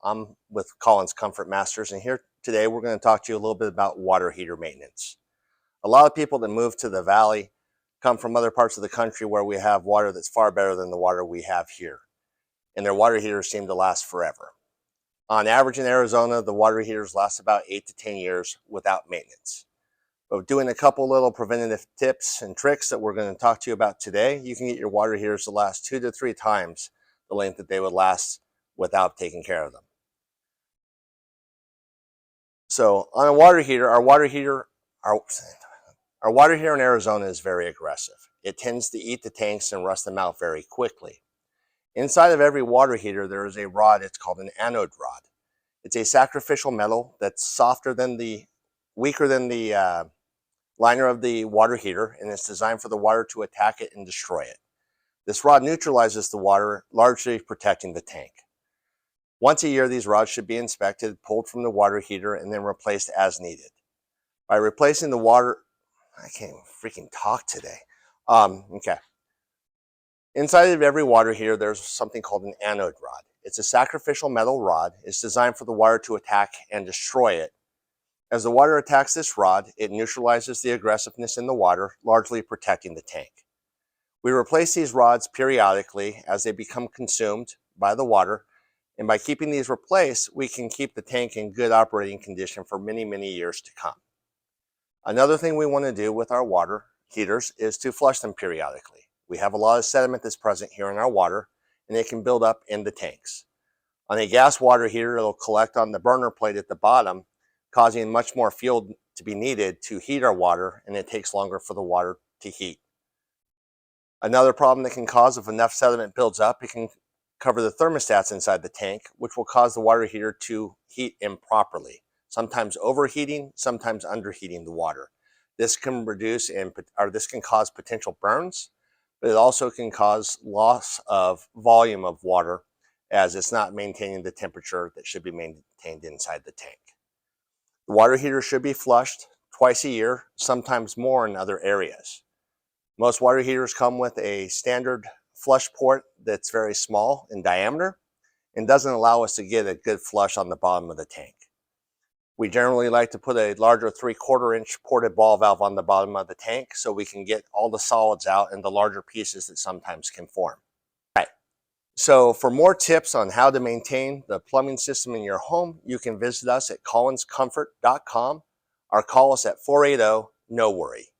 I'm with Collins Comfort Masters, and here today we're going to talk to you a little bit about water heater maintenance. A lot of people that move to the valley come from other parts of the country where we have water that's far better than the water we have here, and their water heaters seem to last forever. On average in Arizona, the water heaters last about 8 to 10 years without maintenance. But doing a couple little preventative tips and tricks that we're going to talk to you about today, you can get your water heaters to last 2 to 3 times the length that they would last without taking care of them. So on a water heater, our water heater in Arizona is very aggressive. It tends to eat the tanks and rust them out very quickly. Inside of every water heater, there is a rod. It's called an anode rod. It's a sacrificial metal that's weaker than the liner of the water heater, and it's designed for the water to attack it and destroy it. This rod neutralizes the water, largely protecting the tank. Once a year, these rods should be inspected, pulled from the water heater, and then replaced as needed. By replacing the water, I can't even freaking talk today. Okay. Inside of every water heater, there's something called an anode rod. It's a sacrificial metal rod. It's designed for the water to attack and destroy it. As the water attacks this rod, it neutralizes the aggressiveness in the water, largely protecting the tank. We replace these rods periodically as they become consumed by the water, and by keeping these replaced, we can keep the tank in good operating condition for many, many years to come. Another thing we want to do with our water heaters is to flush them periodically. We have a lot of sediment that's present here in our water, and it can build up in the tanks. On a gas water heater, it'll collect on the burner plate at the bottom, causing much more fuel to be needed to heat our water, and it takes longer for the water to heat. Another problem that can cause, if enough sediment builds up, it can cover the thermostats inside the tank, which will cause the water heater to heat improperly, sometimes overheating, sometimes underheating the water. This can cause potential burns, but it also can cause loss of volume of water as it's not maintaining the temperature that should be maintained inside the tank. The water heater should be flushed twice a year, sometimes more in other areas. Most water heaters come with a standard flush port that's very small in diameter and doesn't allow us to get a good flush on the bottom of the tank. We generally like to put a larger 3/4 inch ported ball valve on the bottom of the tank so we can get all the solids out and the larger pieces that sometimes can form. All right. So for more tips on how to maintain the plumbing system in your home, you can visit us at collinscomfort.com or call us at 480-NO-WORRY.